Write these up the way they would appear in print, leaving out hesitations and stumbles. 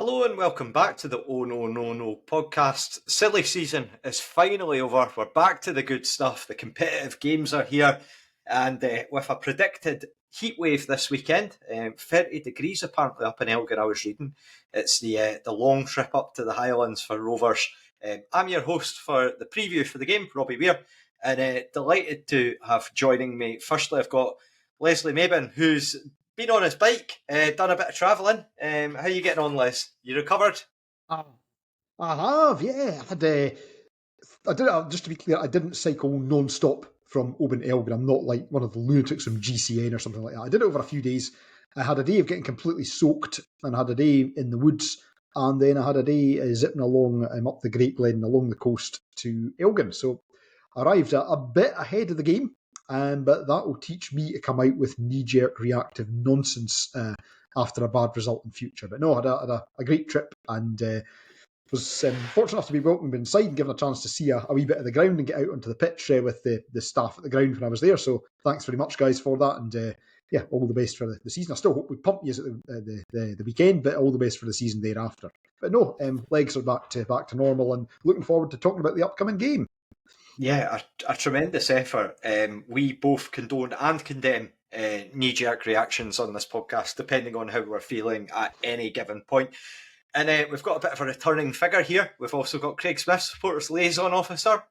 Hello and welcome back to the Oh No No No podcast. Silly season is finally over. We're back to the good stuff. The competitive games are here, and with a predicted heat wave this weekend, 30 degrees apparently up in Elgin. I was reading. It's the long trip up to the Highlands for Rovers. I'm your host for the preview for the game, Robbie Weir, and delighted to have joining me. Firstly, I've got Leslie Mabin, who's been on his bike, done a bit of travelling. How are you getting on, Les? You recovered? I have, yeah. I did. Just to be clear, I didn't cycle non-stop from Oban to Elgin. I'm not like one of the lunatics from GCN or something like that. I did it over a few days. I had a day of getting completely soaked, and I had a day in the woods, and then I had a day zipping along up the Great Glen and along the coast to Elgin. So I arrived a bit ahead of the game, but that will teach me to come out with knee-jerk reactive nonsense after a bad result in future. But no, I had a great trip, and was fortunate enough to be welcomed inside and given a chance to see a wee bit of the ground and get out onto the pitch with the staff at the ground when I was there. So thanks very much, guys, for that. And yeah, all the best for the season. I still hope we pump you at the weekend, but all the best for the season thereafter. But no, legs are back to normal, and looking forward to talking about the upcoming game. Yeah, a tremendous effort. We both condone and condemn knee-jerk reactions on this podcast, depending on how we're feeling at any given point. And we've got a bit of a returning figure here. We've also got Craig Smith, supporters liaison officer,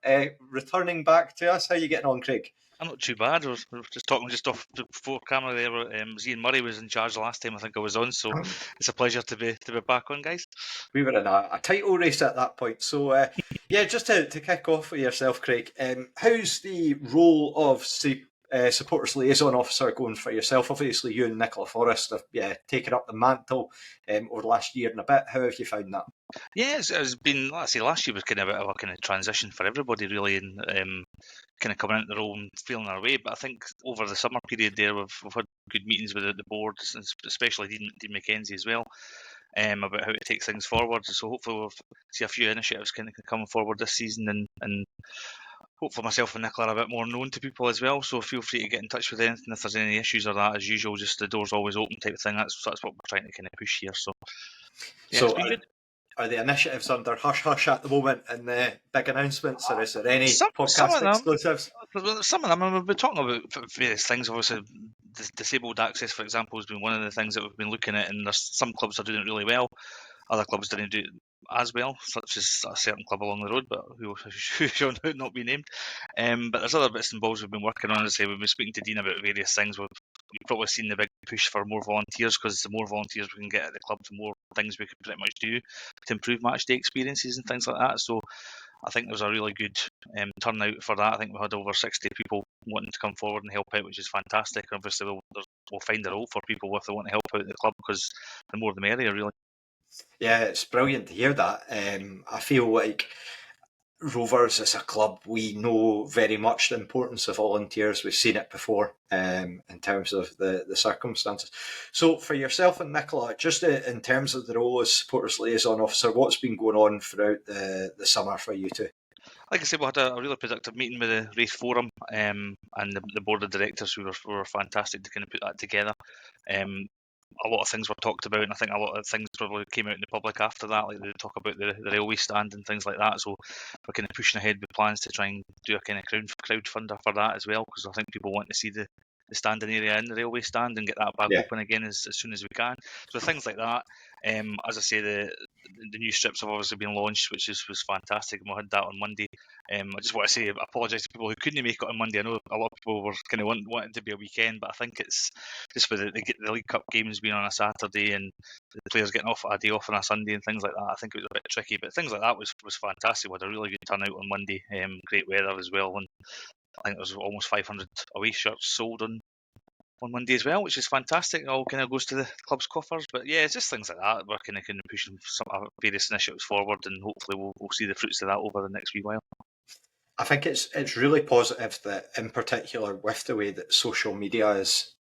returning back to us. How are you getting on, Craig? I'm not too bad. We were just talking off before camera there. Ian Murray was in charge the last time I think I was on, so it's a pleasure to be back on, guys. We were in a title race at that point. So, yeah, just to kick off with yourself, Craig, how's the role of supporters liaison officer going for yourself? Obviously, you and Nicola Forrest have taken up the mantle over the last year and a bit. How have you found that? Yeah, it's been, let's say, last year was kind of a bit of a kind of transition for everybody, really, and kind of coming into their own, feeling our way. But I think over the summer period there, we've had good meetings with the board, especially Dean McKenzie as well, about how to take things forward. So hopefully we'll see a few initiatives kind of coming forward this season, and hopefully myself and Nicola are a bit more known to people as well. So feel free to get in touch with anything if there's any issues or that. As usual, just the door's always open type of thing. That's what we're trying to kind of push here. So yeah, it's been good. Are the initiatives under hush hush at the moment and the big announcements, or is there any podcast exclusives? Some of them, I mean, we've been talking about various things. Obviously, disabled access, for example, has been one of the things that we've been looking at, and there's some clubs are doing it really well. Other clubs didn't do it as well, such as a certain club along the road, but who shall not be named. But there's other bits and bobs we've been working on. As I say, we've been speaking to Dean about various things. You've probably seen the big push for more volunteers, because the more volunteers we can get at the club, the more things we can pretty much do to improve match day experiences and things like that. So I think there's a really good turnout for that. I think we had over 60 people wanting to come forward and help out, which is fantastic. And obviously, we'll find a role for people if they want to help out the club, because the more the merrier, really. Yeah, it's brilliant to hear that. I feel like Rovers as a club, we know very much the importance of volunteers. We've seen it before in terms of the circumstances. So for yourself and Nicola, just in terms of the role as supporters liaison officer, what's been going on throughout the summer for you two? Like I said, we had a really productive meeting with the Wraith Forum and the board of directors, who were fantastic to kind of put that together. A lot of things were talked about, and I think a lot of things probably came out in the public after that, like they talk about the railway stand and things like that. So we're kind of pushing ahead with plans to try and do a kind of crowdfunder for that as well, because I think people want to see the standing area in the railway stand and get that back open again as soon as we can. So things like that. As I say, the new strips have obviously been launched, which was fantastic, and we had that on Monday. I just want to say, apologise to people who couldn't make it on Monday. I know a lot of people were kind of wanting to be a weekend, but I think it's just with the League Cup games being on a Saturday and the players getting off a day off on a Sunday and things like that. I think it was a bit tricky, but things like that was fantastic. We had a really good turnout on Monday. Great weather as well, and I think there was almost 500 away shirts sold on Monday as well, which is fantastic. It all kind of goes to the club's coffers. But yeah, it's just things like that. We're kind of pushing some various initiatives forward, and hopefully we'll see the fruits of that over the next wee while. I think it's really positive that, in particular, with the way that social media is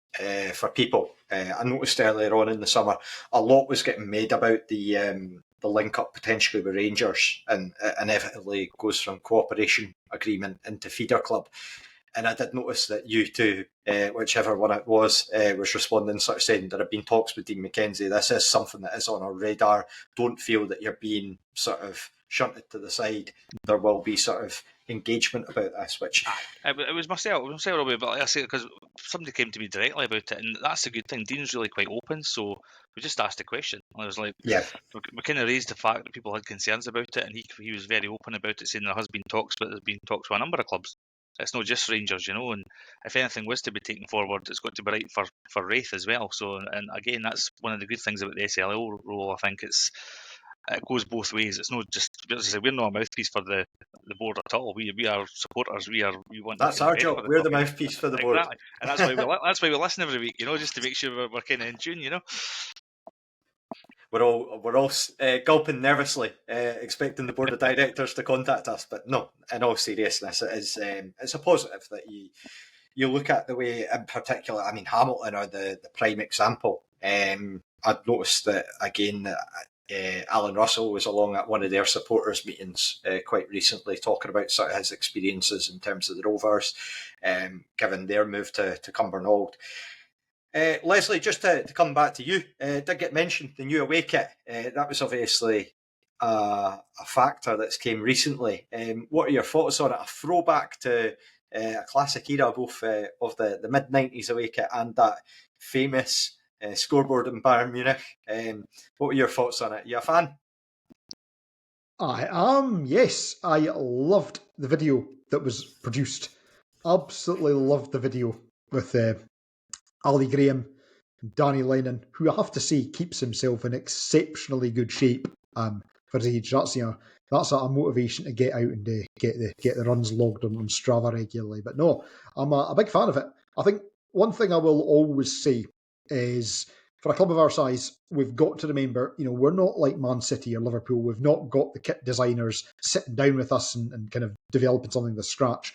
for people. I noticed earlier on in the summer, a lot was getting made about the link up potentially with Rangers, and it inevitably goes from cooperation agreement into feeder club. And I did notice that you two, whichever one it was responding, sort of saying there have been talks with Dean McKenzie. This is something that is on our radar. Don't feel that you're being sort of shunted to the side. There will be sort of engagement about this, which it was myself, Robbie, but like I say, because somebody came to me directly about it, and that's a good thing. Dean's really quite open, so we just asked a question. I was like, yeah, we kind of raised the fact that people had concerns about it, and he was very open about it, saying there has been talks, but there's been talks with a number of clubs. It's not just Rangers, and if anything was to be taken forward, it's got to be right for Wraith as well. So, and again, that's one of the good things about the SLL role. I think it goes both ways. It's not just, as I say, we're not a mouthpiece for the board at all. We are supporters. We want that's nothing our better job. for the We're the club, mouthpiece for the board. exactly, and that's why we listen every week, just to make sure we're kind of in tune, We're all gulping nervously, expecting the board of directors to contact us. But no, in all seriousness, it is it's a positive that you look at the way, in particular. I mean, Hamilton are the prime example. I'd noticed that again. Alan Russell was along at one of their supporters meetings quite recently, talking about sort of his experiences in terms of the Rovers, given their move to Cumbernauld. Leslie, just to come back to you, did get mentioned the new away kit. That was obviously a factor that's came recently. What are your thoughts on it? A throwback to a classic era, both of the mid-90s away kit and that famous scoreboard in Bayern Munich. What were your thoughts on it? You a fan? I am, yes. I loved the video that was produced. Absolutely loved the video with Ali Graham and Danny Lennon, who I have to say keeps himself in exceptionally good shape for his age. That's a motivation to get out and get the runs logged on Strava regularly. But no, I'm a big fan of it. I think one thing I will always say is, for a club of our size, we've got to remember, we're not like Man City or Liverpool. We've not got the kit designers sitting down with us and kind of developing something to scratch.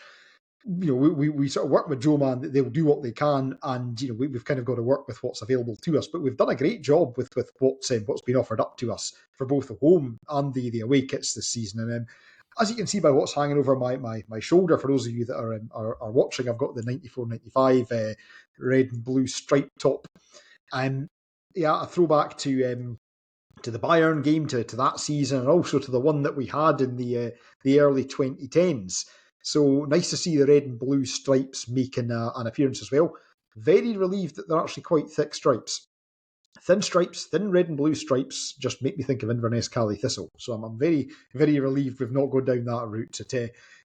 We sort of work with Joe Man. They'll do what they can, and we've kind of got to work with what's available to us. But we've done a great job with what's been offered up to us for both the home and the away kits this season. And as you can see by what's hanging over my shoulder, for those of you that are watching, I've got the 94-95 red and blue striped top. A throwback to the Bayern game, to that season, and also to the one that we had in the early 2010s. So nice to see the red and blue stripes making an appearance as well. Very relieved that they're actually quite thick stripes. Thin stripes, thin red and blue stripes, just make me think of Inverness Cali Thistle. So I'm very, very relieved we've not gone down that route.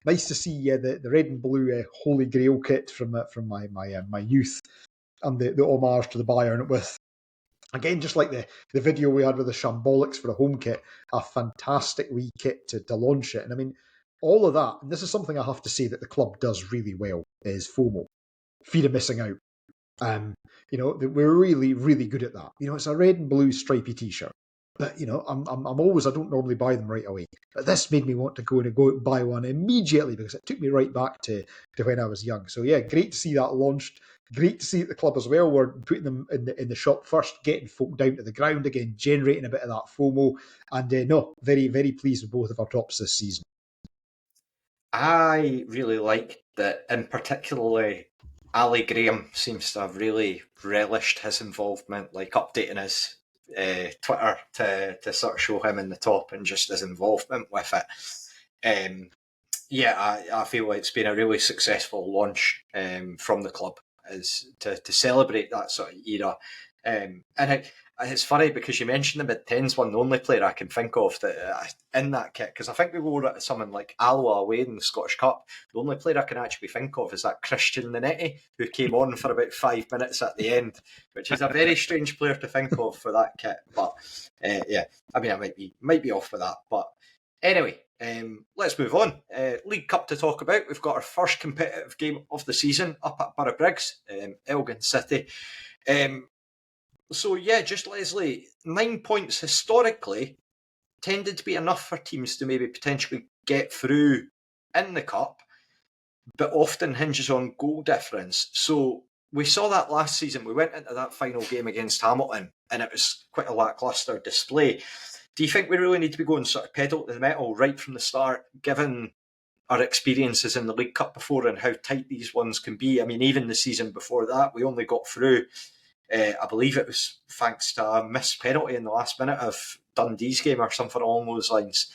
Nice to see the red and blue Holy Grail kit from my youth, and the homage to the Bayern with, again, just like the video we had with the Shambolics for the home kit, a fantastic wee kit to launch it. And I mean, all of that, and this is something I have to say that the club does really well, is FOMO, fear of missing out. We're really, really good at that. It's a red and blue stripy t-shirt. But, I don't normally buy them right away. But this made me want to go and buy one immediately, because it took me right back to when I was young. So yeah, great to see that launched. Great to see at the club as well. We're putting them in the shop first, getting folk down to the ground again, generating a bit of that FOMO. And very, very pleased with both of our tops this season. I really like that, in particularly Ali Graham seems to have really relished his involvement, like updating his Twitter to sort of show him in the top and just his involvement with it. I feel like it's been a really successful launch from the club as to celebrate that sort of era. It's funny because you mentioned the mid-10s one, the only player I can think of that in that kit, because I think we wore it to someone like Alloa away in the Scottish Cup. The only player I can actually think of is that Christian Nanetti, who came on for about 5 minutes at the end, which is a very strange player to think of for that kit. But I might be off with that. But anyway, let's move on. League Cup to talk about. We've got our first competitive game of the season up at Borough Briggs, Elgin City. Just Leslie, 9 points historically tended to be enough for teams to maybe potentially get through in the cup, but often hinges on goal difference. So we saw that last season. We went into that final game against Hamilton, and it was quite a lacklustre display. Do you think we really need to be going sort of pedal to the metal right from the start, given our experiences in the League Cup before and how tight these ones can be. I mean, even the season before that, we only got through, I believe it was thanks to a missed penalty in the last minute of Dundee's game or something along those lines.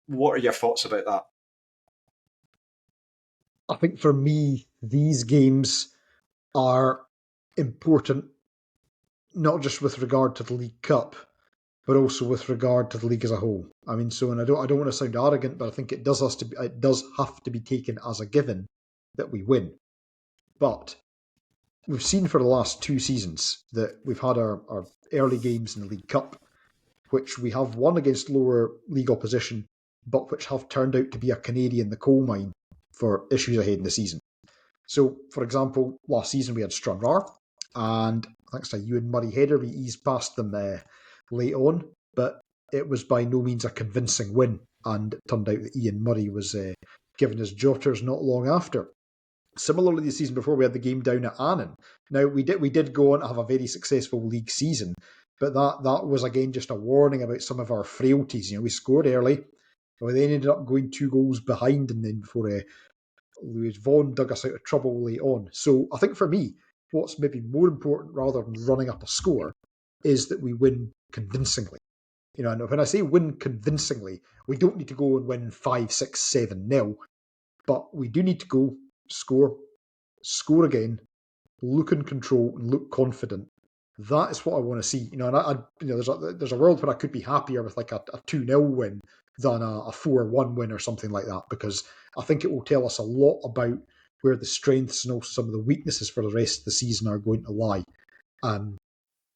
What are your thoughts about that? I think for me, these games are important, not just with regard to the League Cup, but also with regard to the league as a whole. I mean, and I don't want to sound arrogant, but I think it does have to be taken as a given that we win. But we've seen for the last 2 seasons that we've had our early games in the League Cup, which we have won against lower league opposition, but which have turned out to be a canary in the coal mine for issues ahead in the season. So, for example, last season we had Stranraer, and thanks to Ewan Murray header, we eased past them late on, but it was by no means a convincing win, and it turned out that Ian Murray was given his jotters not long after. Similarly, the season before, we had the game down at Annan. Now, we did go on to have a very successful league season, but that was, again, just a warning about some of our frailties. We scored early, but we then ended up going 2 goals behind, and then before Lewis Vaughan dug us out of trouble late on. So I think for me, what's maybe more important rather than running up a score is that we win convincingly. And when I say win convincingly, we don't need to go and win 5, 6, 7-0, but we do need to go score again, look in control and look confident. That is what I want to see. There's a world where I could be happier with like a 2-0 win than a 4-1 win or something like that, because I think it will tell us a lot about where the strengths and also some of the weaknesses for the rest of the season are going to lie.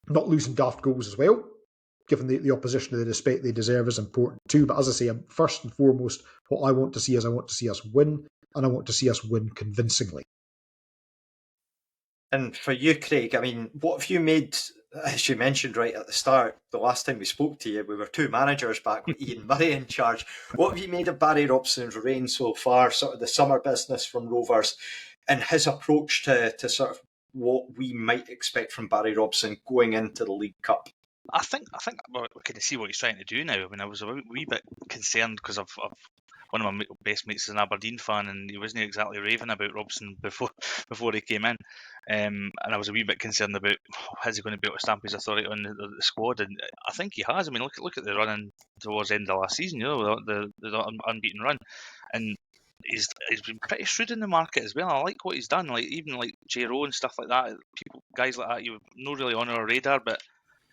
Not losing daft goals as well, given the opposition the respect they deserve, is important too. But as I say, first and foremost, what I want to see us win, and I want to see us win convincingly. And for you, Craig, I mean, what have you made, as you mentioned right at the start, the last time we spoke to you, we were 2 managers back with Ian Murray in charge. What have you made of Barry Robson's reign so far, sort of the summer business from Rovers, and his approach to sort of what we might expect from Barry Robson going into the League Cup? I think we can see what he's trying to do now. I mean, I was a wee bit concerned because I've one of my best mates is an Aberdeen fan, and he wasn't exactly raving about Robson before he came in, and I was a wee bit concerned about is he going to be able to stamp his authority on the squad, and I think he has. I mean, look at the running towards the end of last season, the unbeaten run, and he's been pretty shrewd in the market as well. I like what he's done, like even like J Rowe and stuff like that. Guys like that, you not really on our radar, but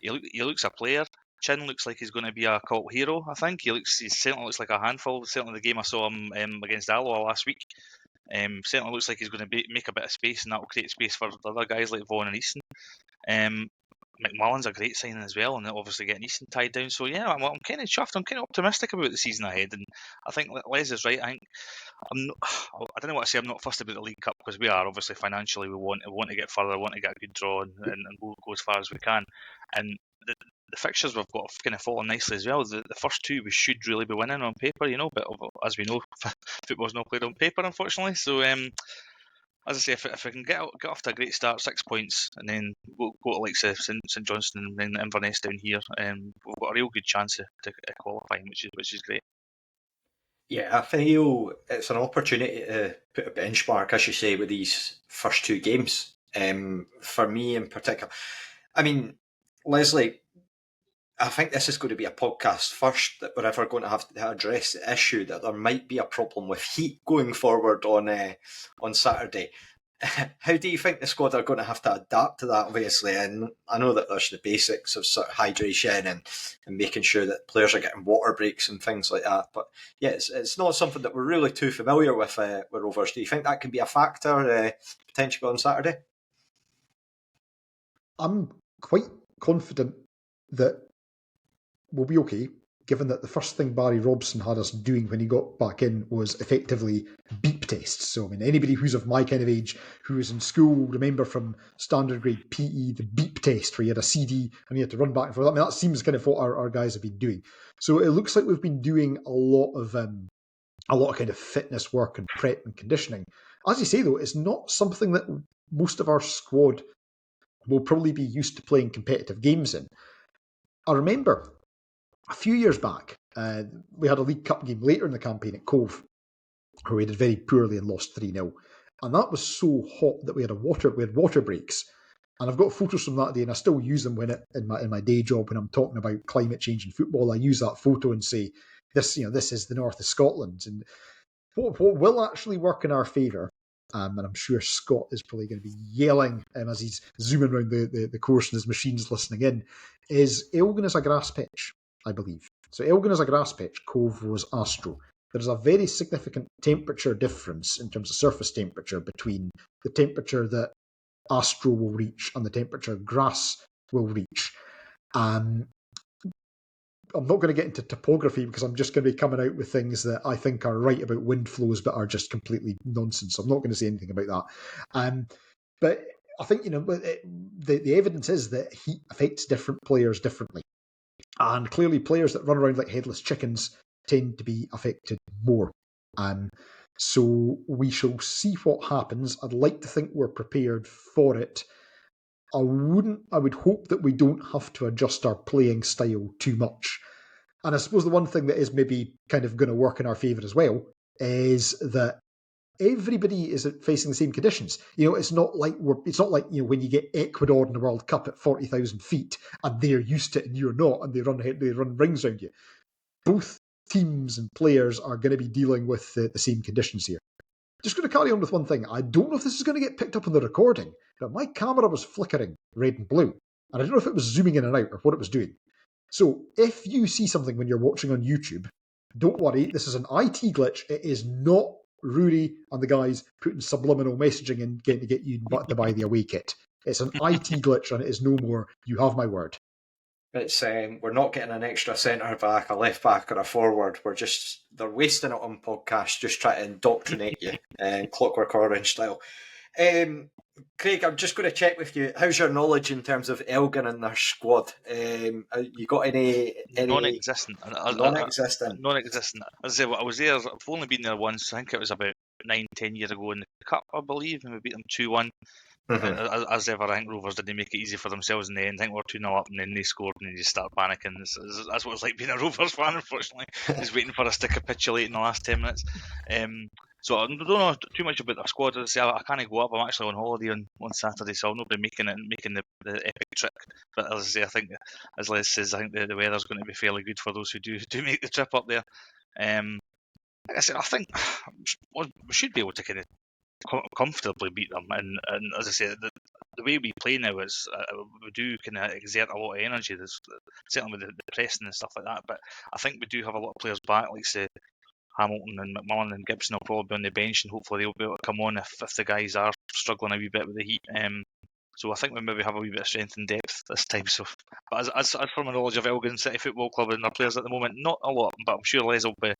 he looks a player. Chin looks like he's going to be a cult hero. I think he certainly looks like a handful. Certainly the game I saw him against Alloa last week. Certainly looks like he's going to make a bit of space, and that will create space for the other guys like Vaughan and Easton. McMullen's a great signing as well, and obviously getting Easton tied down. So yeah, I'm kind of chuffed. I'm kind of optimistic about the season ahead, and I think Les is right. I think I don't know what to say. I'm not fussed about the League Cup because we are obviously financially we want to get further, want to get a good draw, and we'll go as far as we can. And the fixtures we've got have kind of fallen nicely as well. The first 2 we should really be winning on paper, but as we know, football's not played on paper, unfortunately. So as I say, if we can get off to a great start, 6 points, and then go to like St Johnstone and then Inverness down here, we've got a real good chance to qualifying, which is great. Yeah, I feel it's an opportunity to put a benchmark, as you say, with these first 2 games. For me in particular, I mean, Leslie, I think this is going to be a podcast first that we're ever going to have to address the issue that there might be a problem with heat going forward on Saturday. How do you think the squad are going to have to adapt to that, obviously? And I know that there's the basics of sort of hydration and making sure that players are getting water breaks and things like that. But yeah, it's not something that we're really too familiar with Rovers. Do you think that can be a factor potentially on Saturday? I'm quite confident that we'll be okay, given that the first thing Barry Robson had us doing when he got back in was effectively beep tests. So, I mean, anybody who's of my kind of age who was in school, remember from standard grade PE, the beep test, where you had a CD and you had to run back and forth. I mean, that seems kind of what our guys have been doing. So it looks like we've been doing a lot of kind of fitness work and prep and conditioning. As you say, though, it's not something that most of our squad will probably be used to playing competitive games in. I remember a few years back, we had a League Cup game later in the campaign at Cove, where we did very poorly and lost 3-0. And that was so hot that we had water breaks. And I've got photos from that day, and I still use them in my day job when I'm talking about climate change in football. I use that photo and say, this is the north of Scotland. And what will actually work in our favour, and I'm sure Scott is probably going to be yelling as he's zooming around the course and his machine's listening in, is Elgin is a grass pitch, I believe. So Elgin is a grass pitch, Cove was Astro. There's a very significant temperature difference in terms of surface temperature between the temperature that Astro will reach and the temperature grass will reach. I'm not going to get into topography because I'm just going to be coming out with things that I think are right about wind flows but are just completely nonsense. I'm not going to say anything about that. But I think, the evidence is that heat affects different players differently. And clearly players that run around like headless chickens tend to be affected more. So we shall see what happens. I'd like to think we're prepared for it. I would hope that we don't have to adjust our playing style too much. And I suppose the one thing that is maybe kind of going to work in our favour as well is that everybody is facing the same conditions. It's not like when you get Ecuador in the World Cup at 40,000 feet and they're used to it and you're not, and they run rings around you. Both teams and players are going to be dealing with the same conditions here. Just going to carry on with one thing. I don't know if this is going to get picked up on the recording, but my camera was flickering red and blue, and I don't know if it was zooming in and out or what it was doing. So if you see something when you're watching on YouTube, don't worry, this is an IT glitch. It is not Rory and the guys putting subliminal messaging in getting to get you to buy the away kit. It's an IT glitch, and it is no more. You have my word. It's we're not getting an extra centre back, a left back, or a forward. They're wasting it on podcasts, just trying to indoctrinate you, Clockwork Orange style. Craig, I'm just going to check with you. How's your knowledge in terms of Elgin and their squad? You got any non-existent? Non-existent. Non-existent. As I say, I was there. I've only been there once. I think it was about 9-10 years ago in the cup, I believe, and we beat them 2-1. Mm-hmm. As ever, I think Rovers didn't make it easy for themselves in the end. I think we're 2-0 up, and then they scored, and then you start panicking. That's what it's like being a Rovers fan, unfortunately. Just waiting for us to capitulate in the last 10 minutes. So I don't know too much about their squad. As I say, I can't go up. I'm actually on holiday on Saturday, so I'll not be making the epic trip. But as I say, I think, as Les says, I think the weather's going to be fairly good for those who do make the trip up there. Like I said, I think we should be able to kind of comfortably beat them, and as I say, the way we play now is we do kind of exert a lot of energy. There's certainly with the pressing and stuff like that, but I think we do have a lot of players back, like say Hamilton and McMullen and Gibson will probably be on the bench, and hopefully they'll be able to come on if the guys are struggling a wee bit with the heat. So I think we maybe have a wee bit of strength and depth this time. So, but as for my knowledge of Elgin City Football Club and their players at the moment, not a lot, but I'm sure Les will be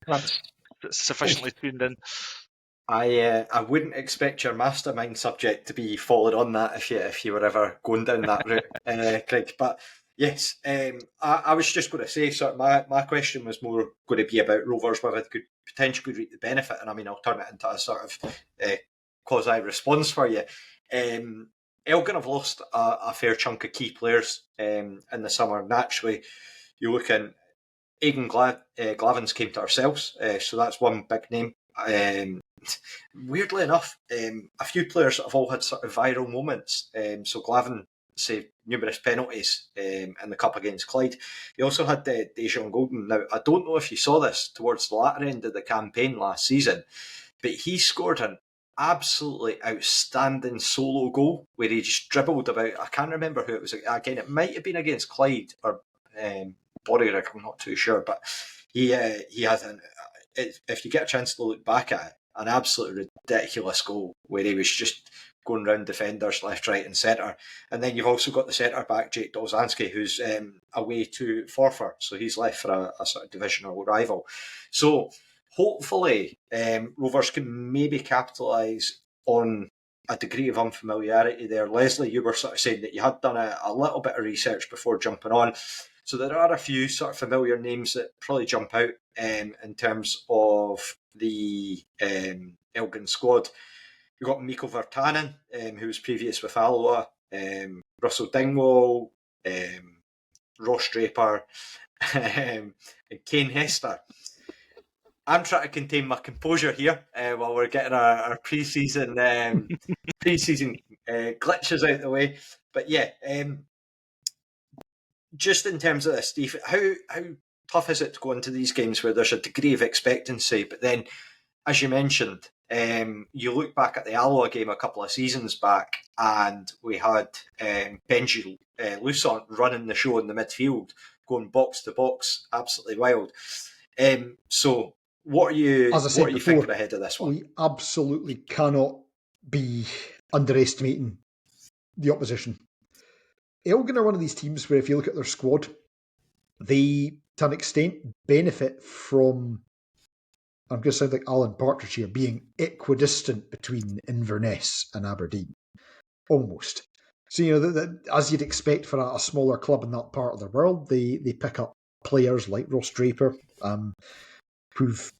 sufficiently tuned in. I wouldn't expect your mastermind subject to be followed on that if you were ever going down that route, Craig. But yes, I was just going to say, sort of my question was more going to be about Rovers, whether they could potentially reap the benefit, and I mean I'll turn it into a sort of quasi response for you. Elgin have lost a fair chunk of key players in the summer. Naturally, you look in Aidan Glavins came to ourselves, so that's one big name. Weirdly enough, a few players have all had sort of viral moments. So Glavin saved numerous penalties in the cup against Clyde. He also had Dejan Golden. Now, I don't know if you saw this towards the latter end of the campaign last season, but he scored an absolutely outstanding solo goal where he just dribbled about. I can't remember who it was. Again, it might have been against Clyde or Boreham. I'm not too sure, but he has if you get a chance to look back at it, an absolutely ridiculous goal where he was just going round defenders left, right and centre. And then you've also got the centre back, Jake Dolzanski, who's away to Forfar, so he's left for a sort of divisional rival. So hopefully Rovers can maybe capitalise on a degree of unfamiliarity there. Leslie, you were sort of saying that you had done a little bit of research before jumping on. So there are a few sort of familiar names that probably jump out in terms of the Elgin squad. You've got Mikko Virtanen, who was previous with Alloa, Russell Dingwall, Ross Draper, and Kane Hester. I'm trying to contain my composure here while we're getting our pre-season glitches out of the way. But yeah, just in terms of this, Steve, how tough is it to go into these games where there's a degree of expectancy, but then, as you mentioned, you look back at the Alloa game a couple of seasons back, and we had Benji Lusant running the show in the midfield, going box to box, absolutely wild. So, what are you thinking ahead of this one? We absolutely cannot be underestimating the opposition. Elgin are one of these teams where, if you look at their squad, they, to an extent, benefit from, I'm going to sound like Alan Partridge here, being equidistant between Inverness and Aberdeen. Almost. So, as you'd expect for a smaller club in that part of the world, they pick up players like Ross Draper, who've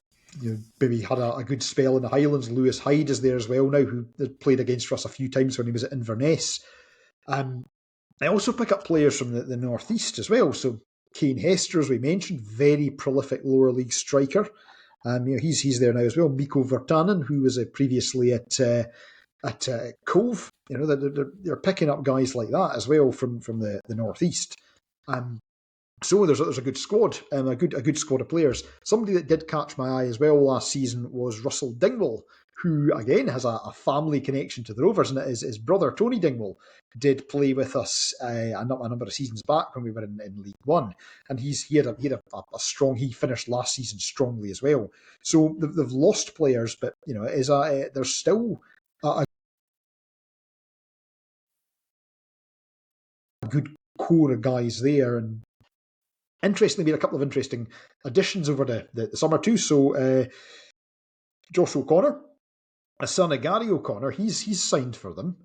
maybe had a good spell in the Highlands. Lewis Hyde is there as well now, who played against us a few times when he was at Inverness. I also pick up players from the North East as well. So Kane Hester, as we mentioned, very prolific lower league striker. He's there now as well. Mikko Virtanen, who was previously at Cove. They're picking up guys like that as well from the North East. So there's a good squad, a good squad of players. Somebody that did catch my eye as well last season was Russell Dingwall, who again has a family connection to the Rovers, and his brother Tony Dingwall did play with us a number of seasons back when we were in League One, and he finished last season strongly as well. So they've lost players, but there's still a good core of guys there. And interestingly, made a couple of interesting additions over the summer too. So Josh O'Connor, a son of Gary O'Connor, he's signed for them.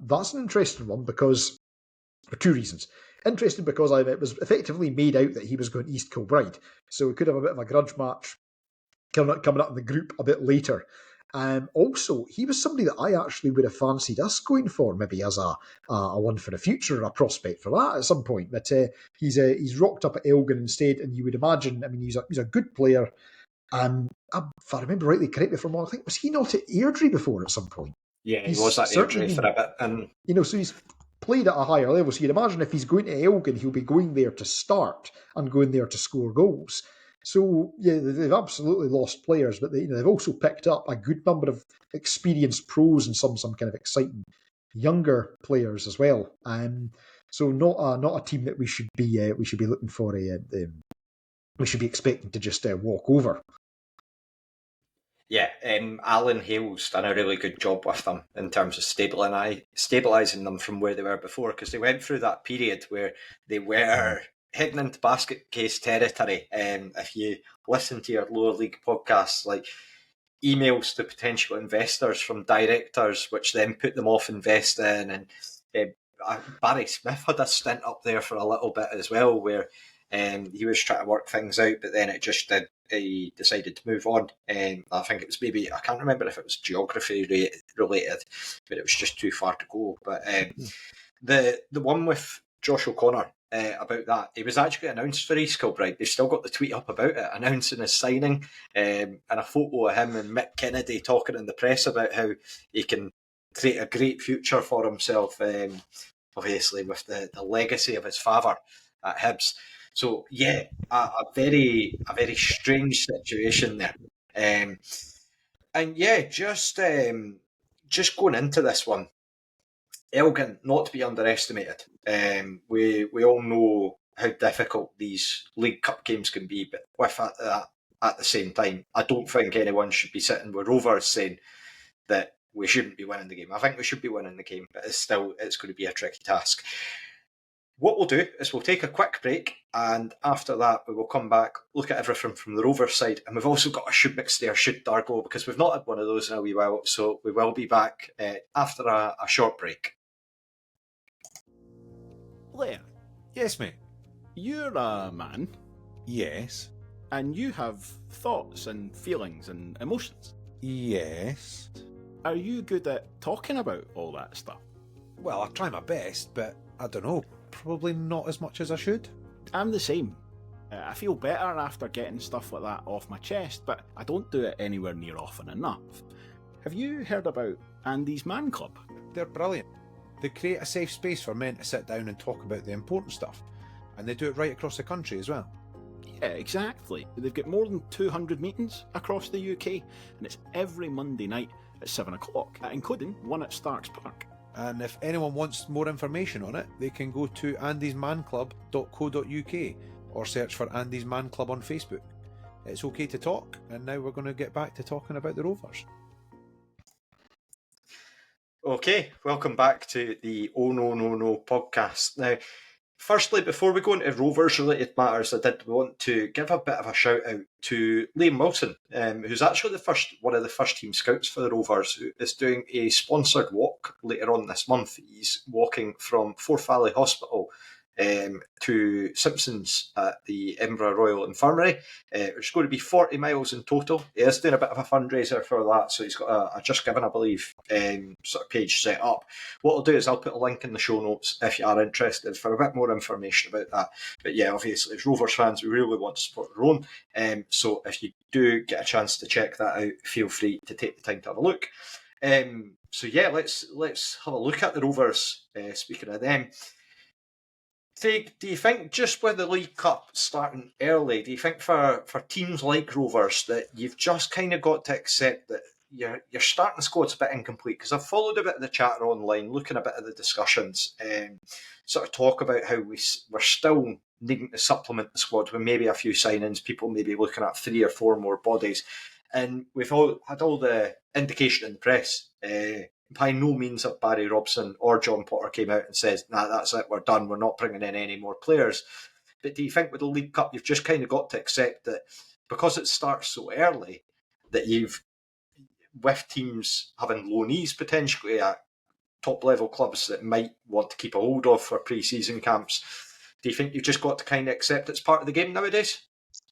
That's an interesting one because for two reasons. Interesting because it was effectively made out that he was going to East Kilbride, so we could have a bit of a grudge match coming up in the group a bit later. Also, he was somebody that I actually would have fancied us going for, maybe as a one for the future, or a prospect for that at some point. But he's rocked up at Elgin instead, and you would imagine, he's a good player. If I remember rightly, correct me if I'm wrong, I think, was he not at Airdrie before at some point? Yeah, he was at Airdrie for a bit. And so he's played at a higher level. So you'd imagine if he's going to Elgin, he'll be going there to start and going there to score goals. So, yeah, they've absolutely lost players, but they've also picked up a good number of experienced pros and some kind of exciting younger players as well. So not a team that we should be looking for we should be expecting to just walk over. Yeah, Alan Hale's done a really good job with them in terms of stabilising them from where they were before, because they went through that period where they were heading into basket case territory. If you listen to your lower league podcasts, like emails to potential investors from directors, which then put them off investing, and Barry Smith had a stint up there for a little bit as well, where he was trying to work things out, but then it just did. He decided to move on. I think it was I can't remember if it was geography related, but it was just too far to go. But the one with Josh O'Connor, about that, he was actually announced for East Kilbride. They've still got the tweet up about it, announcing his signing, and a photo of him and Mick Kennedy talking in the press about how he can create a great future for himself, obviously with the legacy of his father at Hibs. So yeah, a very strange situation there, and yeah, just going into this one, Elgin not to be underestimated. We all know how difficult these League Cup games can be, but with that at the same time, I don't think anyone should be sitting with Rovers saying that we shouldn't be winning the game. I think we should be winning the game, but it's going to be a tricky task. What we'll do is we'll take a quick break, and after that we will come back, look at everything from the Rovers side, and we've also got a should mixed or should Dargo, because we've not had one of those in a wee while, so we will be back after a short break. Blair. Yes, mate. You're a man. Yes. And you have thoughts and feelings and emotions. Yes. Are you good at talking about all that stuff? Well, I try my best, but I don't know. Probably not as much as I should. I'm the same. I feel better after getting stuff like that off my chest, but I don't do it anywhere near often enough. Have you heard about Andy's Man Club? They're brilliant. They create a safe space for men to sit down and talk about the important stuff. And they do it right across the country as well. Yeah, exactly. They've got more than 200 meetings across the UK, and it's every Monday night at 7 o'clock, including one at Starks Park. And if anyone wants more information on it, they can go to andysmanclub.co.uk or search for Andy's Man Club on Facebook. It's okay to talk, and now we're going to get back to talking about the Rovers. Okay, welcome back to the Oh No No No podcast. Now, firstly, before we go into Rovers related matters, I did want to give a bit of a shout out to Liam Wilson, who's actually one of the first team scouts for the Rovers, who is doing a sponsored walk later on this month. He's walking from Forth Valley Hospital to Simpsons at the Edinburgh Royal Infirmary, which is going to be 40 miles in total. He is doing a bit of a fundraiser for that, so he's got a Just Given, I believe, sort of page set up. What I'll do is I'll put a link in the show notes if you are interested for a bit more information about that. But yeah, obviously, as Rovers fans, we really want to support our own. So if you do get a chance to check that out, feel free to take the time to have a look. So yeah, let's have a look at the Rovers. Speaking of them, do you think just with the League Cup starting early, do you think for teams like Rovers that you've just kind of got to accept that your starting squad's a bit incomplete? Because I've followed a bit of the chatter online, looking a bit of the discussions, sort of talk about how we're still needing to supplement the squad with maybe a few signings, people maybe looking at 3 or 4 more bodies. And we've all had all the indication in the press. By no means have Barry Robson or John Potter came out and said, nah, that's it, we're done, we're not bringing in any more players. But do you think with the League Cup, you've just kind of got to accept that because it starts so early, that you've, with teams having loanees potentially at top level clubs that might want to keep a hold of for pre-season camps, do you think you've just got to kind of accept it's part of the game nowadays?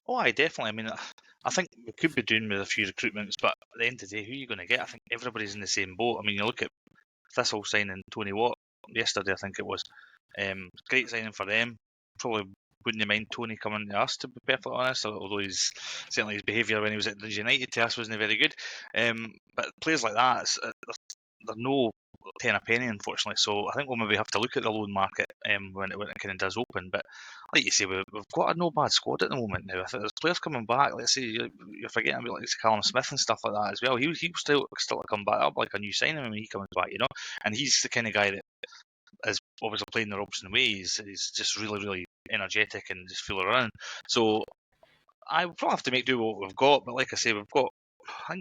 Oh, I definitely. I mean, I think we could be doing with a few recruitments, but at the end of the day, who are you going to get? I think everybody's in the same boat. I mean, you look at Thistle signing Tony Watt yesterday, I think it was. Great signing for them. Probably wouldn't you mind Tony coming to us, to be perfectly honest, although certainly his behaviour when he was at Leeds United to us wasn't very good. But players like that, they're no 10 a penny, unfortunately. So I think we'll maybe have to look at the loan market when it kind of does open. But like you say, we've got a no bad squad at the moment now. I think there's players coming back. Let's say you're forgetting about like Callum Smith and stuff like that as well. He'll still come back up like a new signing when he comes back, you know. And he's the kind of guy that is obviously playing the Robson way. He's just really, really energetic and just full of run. So I will probably have to make do with what we've got. But like I say, I think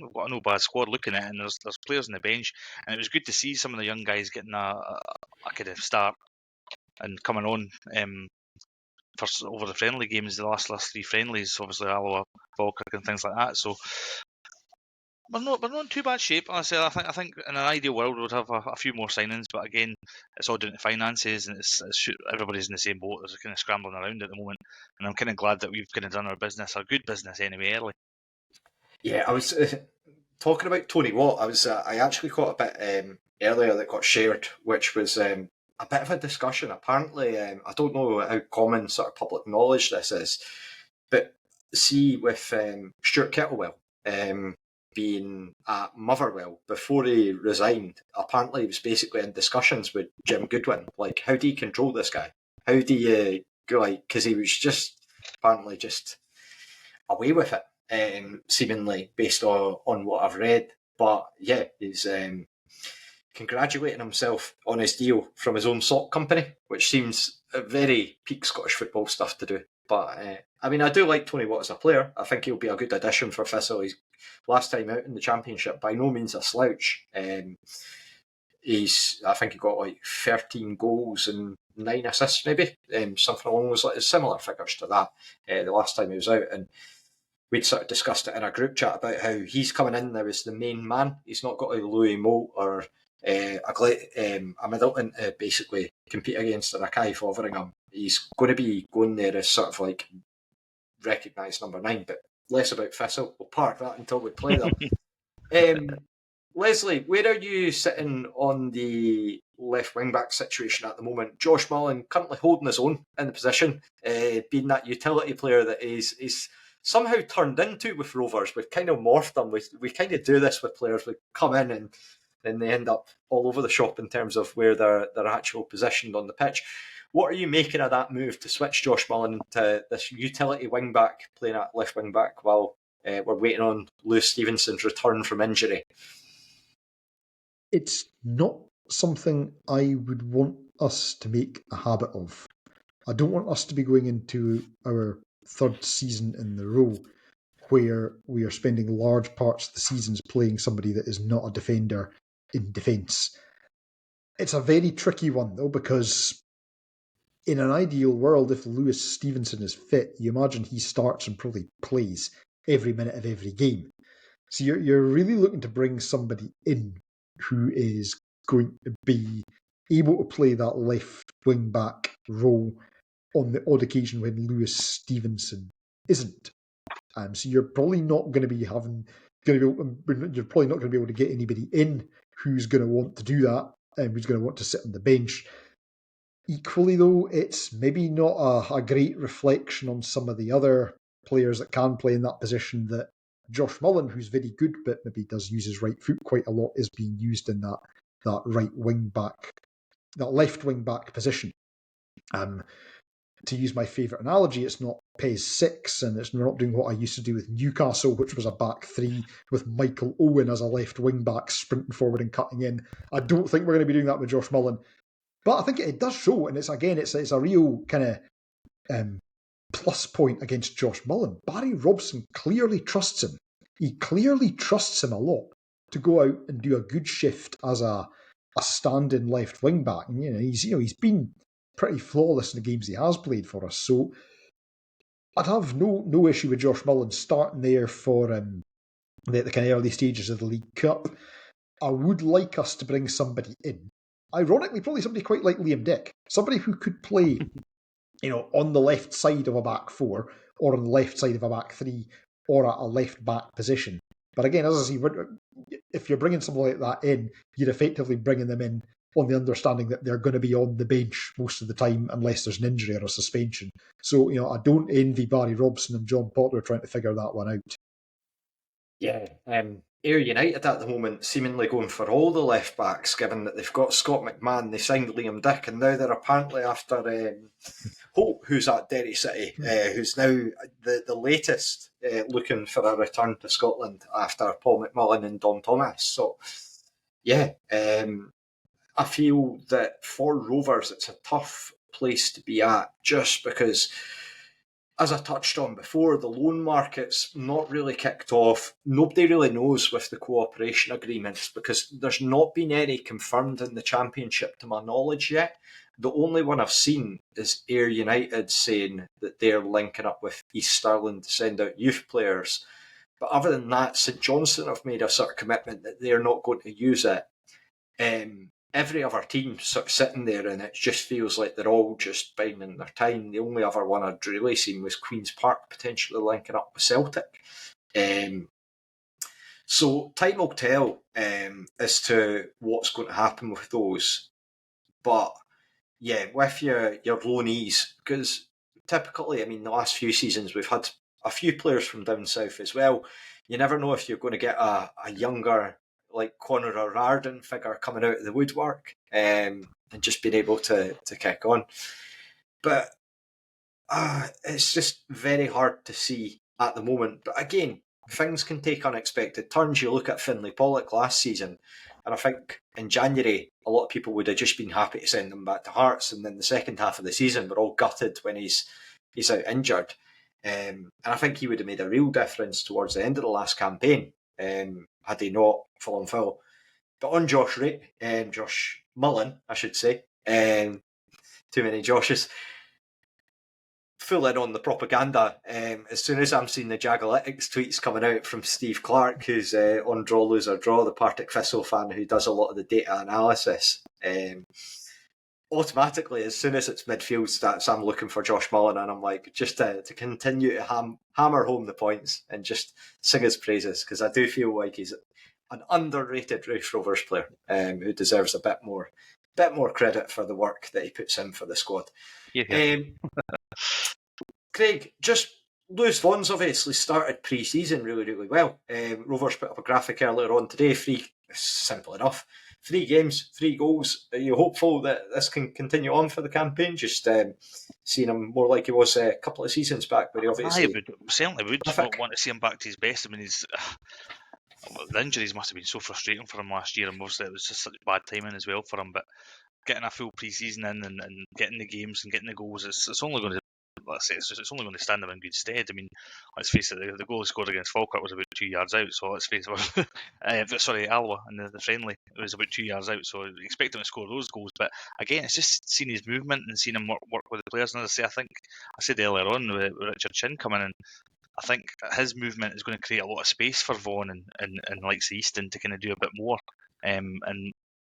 we've got a no bad squad looking at it, and there's players on the bench, and it was good to see some of the young guys getting a kind of start and coming on over the friendly games, the last 3 friendlies, obviously Alloa, Falkirk and things like that. So we're not in too bad shape. Honestly, I think in an ideal world we would have a few more signings, but again, it's all down to finances, and everybody's in the same boat. There's kind of scrambling around at the moment, and I'm kind of glad that we've kind of done our good business anyway, early. Yeah, I was talking about Tony Watt. I actually caught a bit earlier that got shared, which was a bit of a discussion. Apparently, I don't know how common sort of public knowledge this is, but see with Stuart Kettlewell being at Motherwell before he resigned, apparently he was basically in discussions with Jim Goodwin. Like, how do you control this guy? How do you go, like, because he was apparently just away with it. Seemingly based on what I've read. But yeah, he's congratulating himself on his deal from his own sock company, which seems a very peak Scottish football stuff to do. But I mean, I do like Tony Watt as a player. I think he'll be a good addition for Thistle. He's last time out in the Championship, by no means a slouch. I think he got like 13 goals and 9 assists, maybe something along those lines, similar figures to that the last time he was out. And we'd sort of discussed it in our group chat about how he's coming in now as the main man. He's not got a Louis Moult or a Middleton to basically compete against, or a Kai Fotheringham. He's going to be going there as sort of like recognised number 9, but less about Thistle. We'll park that until we play them. Leslie, where are you sitting on the left wing back situation at the moment? Josh Mullen currently holding his own in the position, being that utility player that is somehow turned into with Rovers. We've kind of morphed them. We kind of do this with players. We come in and then they end up all over the shop in terms of where they're actual positioned on the pitch. What are you making of that move to switch Josh Mullen into this utility wing back, playing at left wing back while we're waiting on Lewis Stevenson's return from injury? It's not something I would want us to make a habit of. I don't want us to be going into our third season in the row where we are spending large parts of the seasons playing somebody that is not a defender in defence. It's a very tricky one, though, because in an ideal world, if Lewis Stevenson is fit, you imagine he starts and probably plays every minute of every game. So you're really looking to bring somebody in who is going to be able to play that left wing back role on the odd occasion when Lewis Stevenson isn't. So you're probably not going to be you're probably not going to be able to get anybody in who's going to want to do that and who's going to want to sit on the bench. Equally, though, it's maybe not a great reflection on some of the other players that can play in that position that Josh Mullen, who's very good but maybe does use his right foot quite a lot, is being used in that right wing back, that left wing back position. To use my favourite analogy, it's not PES 6 and we're not doing what I used to do with Newcastle, which was a back three with Michael Owen as a left wing back sprinting forward and cutting in. I don't think we're going to be doing that with Josh Mullen. But I think it does show, and it's a real kind of plus point against Josh Mullen. Barry Robson clearly trusts him. He clearly trusts him a lot to go out and do a good shift as a stand-in left wing back. And he's been pretty flawless in the games he has played for us. So I'd have no issue with Josh Mullen starting there for the kind of early stages of the League Cup. I would like us to bring somebody in. Ironically, probably somebody quite like Liam Dick. Somebody who could play, on the left side of a back four or on the left side of a back three or at a left back position. But again, as I say, if you're bringing somebody like that in, you're effectively bringing them in on the understanding that they're going to be on the bench most of the time unless there's an injury or a suspension. So, I don't envy Barry Robson and John Potter trying to figure that one out. Yeah, Ayr United at the moment seemingly going for all the left backs, given that they've got Scott McMahon, they signed Liam Dick, and now they're apparently after Hope, who's at Derry City, who's now the latest looking for a return to Scotland after Paul McMullen and Don Thomas. So, yeah, I feel that for Rovers it's a tough place to be at just because, as I touched on before, the loan market's not really kicked off. Nobody really knows with the cooperation agreements because there's not been any confirmed in the Championship to my knowledge yet. The only one I've seen is Ayr United saying that they're linking up with East Stirling to send out youth players. But other than that, St Johnstone have made a sort of commitment that they're not going to use it. Every other team sort of sitting there and it just feels like they're all just biding their time. The only other one I'd really seen was Queen's Park potentially linking up with Celtic. So time will tell as to what's going to happen with those. But yeah, with your loanees, because typically, the last few seasons we've had a few players from down south as well. You never know if you're going to get a younger, like Conor O'Riordan figure coming out of the woodwork and just being able to kick on. But it's just very hard to see at the moment. But again, things can take unexpected turns. You look at Finlay Pollock last season, and I think in January, a lot of people would have just been happy to send him back to Hearts. And then the second half of the season, we're all gutted when he's out injured. And I think he would have made a real difference towards the end of the last campaign. Had he not fallen foul. But on Josh Mullen, I should say, too many Joshes, full in on the propaganda. As soon as I'm seeing the Jagalytics tweets coming out from Steve Clark, who's on Draw, Lose or Draw, the Partick Thistle fan who does a lot of the data analysis, automatically, as soon as it's midfield stats, I'm looking for Josh Mullen, and I'm like, just to continue to hammer home the points and just sing his praises, because I do feel like he's an underrated Race Rovers player who deserves a bit more credit for the work that he puts in for the squad. Yeah. Craig, just Lewis Vaughan's obviously started pre-season really, really well. Rovers put up a graphic earlier on today. Simple enough. 3 games, 3 goals. Are you hopeful that this can continue on for the campaign? Just seeing him more like he was a couple of seasons back, where he obviously certainly would terrific. want to see him back to his best. I mean, the injuries must have been so frustrating for him last year, and mostly it was just such bad timing as well for him. But getting a full pre-season in and getting the games and getting the goals, it's only going to, it's only going to stand him in good stead. I mean, let's face it, the goal he scored against Falkirk was about 2 yards out, so let's face it, sorry, Alloa in the friendly, it was about 2 yards out, so expect him to score those goals. But again, it's just seeing his movement and seeing him work with the players. And as I say, I said earlier on with Richard Chin coming in, I think his movement is going to create a lot of space for Vaughan and like Easton to kind of do a bit more, and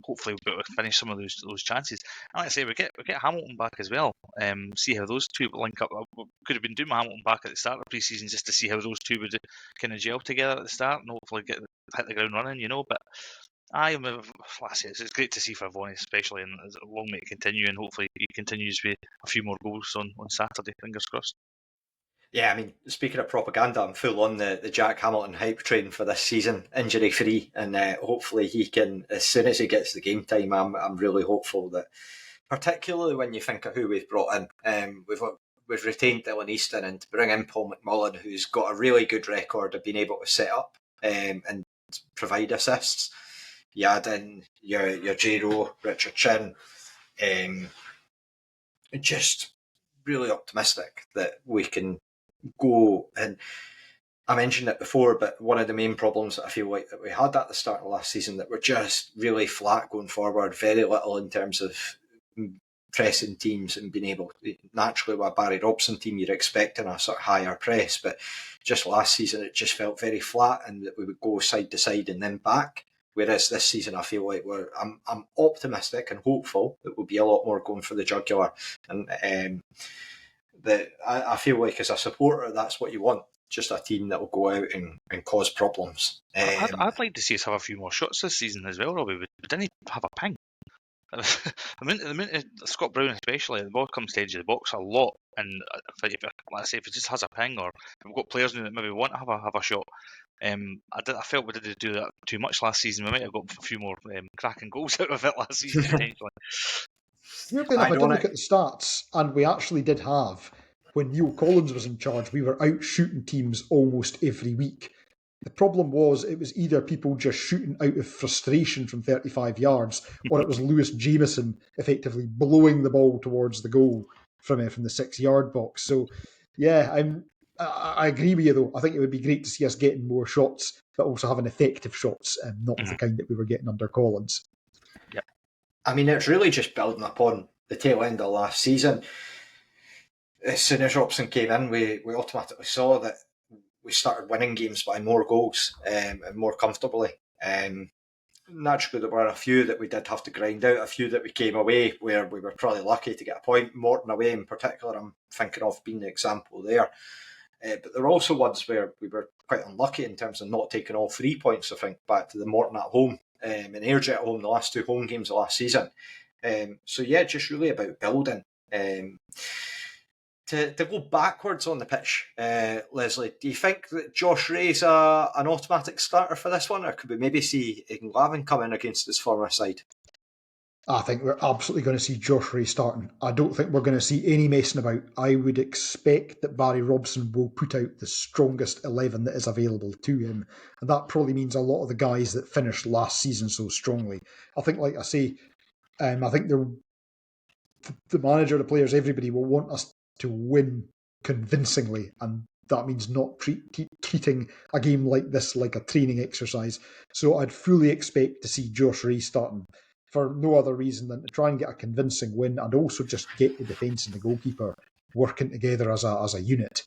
hopefully we'll be able to finish some of those chances. And like I say, we get Hamilton back as well. See how those two link up. We could have been doing Hamilton back at the start of the pre-season just to see how those two would kind of gel together at the start and hopefully hit the ground running, But like I say, it's great to see for Vaughan especially, and long may it continue, and hopefully he continues with a few more goals on Saturday. Fingers crossed. Yeah, I mean, speaking of propaganda, I'm full on the Jack Hamilton hype train for this season, injury free, and hopefully he can, as soon as he gets the game time, I'm really hopeful that, particularly when you think of who we've brought in, we've retained Dylan Easton, and to bring in Paul McMullen, who's got a really good record of being able to set up and provide assists. You add in your J-Ro, Richard Chin, just really optimistic that we can go. And I mentioned it before, but one of the main problems that I feel like that we had at the start of last season, that we're just really flat going forward, very little in terms of pressing teams and being able to, naturally with a Barry Robson team you're expecting a sort of higher press, but just last season it just felt very flat, and that we would go side to side and then back. Whereas this season, I feel like I'm optimistic and hopeful that we'll be a lot more going for the jugular, and that I feel like as a supporter, that's what you want. Just a team that will go out and cause problems. I'd like to see us have a few more shots this season as well, Robbie. We didn't have a ping. The minute Scott Brown especially, the ball comes to the edge of the box a lot, and if it just has a ping, or if we've got players now that maybe want to have a shot, I felt we didn't do that too much last season. We might have got a few more cracking goals out of it last season potentially. Weirdly enough, I did look at the stats, and we actually did have, when Neil Collins was in charge, we were out shooting teams almost every week. The problem was it was either people just shooting out of frustration from 35 yards, or it was Lewis Jameson effectively blowing the ball towards the goal from the 6-yard box. So, yeah, I agree with you, though. I think it would be great to see us getting more shots, but also having effective shots, and not the kind that we were getting under Collins. Yeah. I mean, it's really just building upon the tail end of last season. As soon as Robson came in, we automatically saw that we started winning games by more goals and more comfortably. Naturally, there were a few that we did have to grind out, a few that we came away where we were probably lucky to get a point. Morton away in particular, I'm thinking of being the example there. But there were also ones where we were quite unlucky in terms of not taking all 3 points, I think, back to the Morton at home and Airdrie at home, the last 2 home games of last season. So yeah, just really about building. To go backwards on the pitch, Leslie, do you think that Josh Ray's an automatic starter for this one, or could we maybe see Aidan Glavin come in against his former side? I think we're absolutely going to see Josh Ray starting. I don't think we're going to see any messing about. I would expect that Barry Robson will put out the strongest 11 that is available to him, and that probably means a lot of the guys that finished last season so strongly. I think, like I say, I think the manager, the players, everybody will want us to win convincingly, and that means not treating a game like this like a training exercise. So I'd fully expect to see Josh Ray starting for no other reason than to try and get a convincing win, and also just get the defence and the goalkeeper working together as a unit.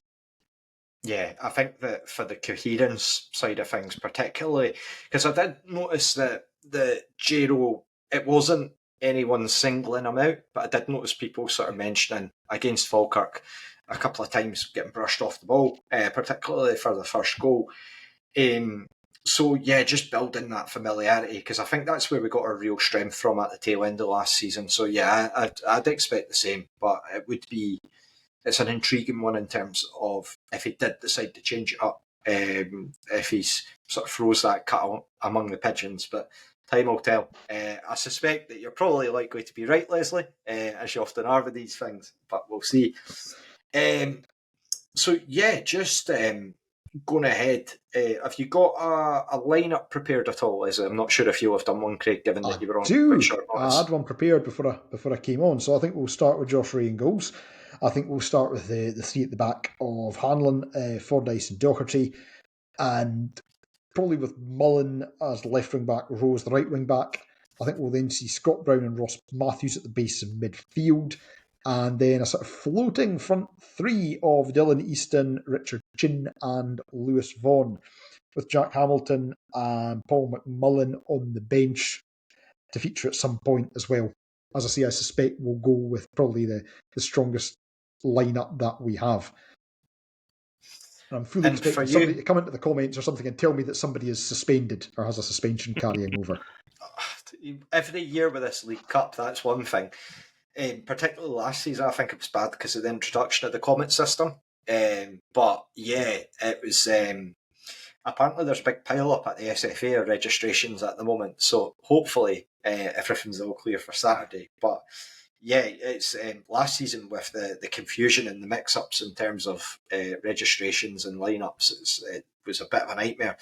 Yeah, I think that for the coherence side of things, particularly, because I did notice that the J-Ro, it wasn't anyone singling him out, but I did notice people sort of mentioning against Falkirk a couple of times getting brushed off the ball, particularly for the first goal. So yeah, just building that familiarity, because I think that's where we got our real strength from at the tail end of last season. So yeah, I'd expect the same, but it's an intriguing one in terms of if he did decide to change it up, if he's sort of throws that cut among the pigeons, but time will tell. I suspect that you're probably likely to be right, Leslie, as you often are with these things, but we'll see. So yeah, just going ahead, have you got a lineup prepared at all? I'm not sure if you'll have done one, Craig, given that you were on quite short notice. I had one prepared before I came on, so I think we'll start with Josh Ray in goals. I think we'll start with the three at the back of Hanlon, Fordyce and Doherty, and probably with Mullen as left wing back, Rose the right wing back. I think we'll then see Scott Brown and Ross Matthews at the base of midfield, and then a sort of floating front three of Dylan Easton, Richard Chin and Lewis Vaughan, with Jack Hamilton and Paul McMullen on the bench to feature at some point as well. As I say, I suspect we'll go with probably the strongest lineup that we have. And I'm fully expecting somebody to come into the comments or something and tell me that somebody is suspended or has a suspension carrying over. Every year with this League Cup, that's one thing. Particularly last season, I think it was bad because of the introduction of the comment system. But yeah, it was. Apparently, there's a big pile up at the SFA of registrations at the moment. So hopefully, everything's all clear for Saturday. But yeah, it's last season with the confusion and the mix-ups in terms of registrations and lineups, it was a bit of a nightmare.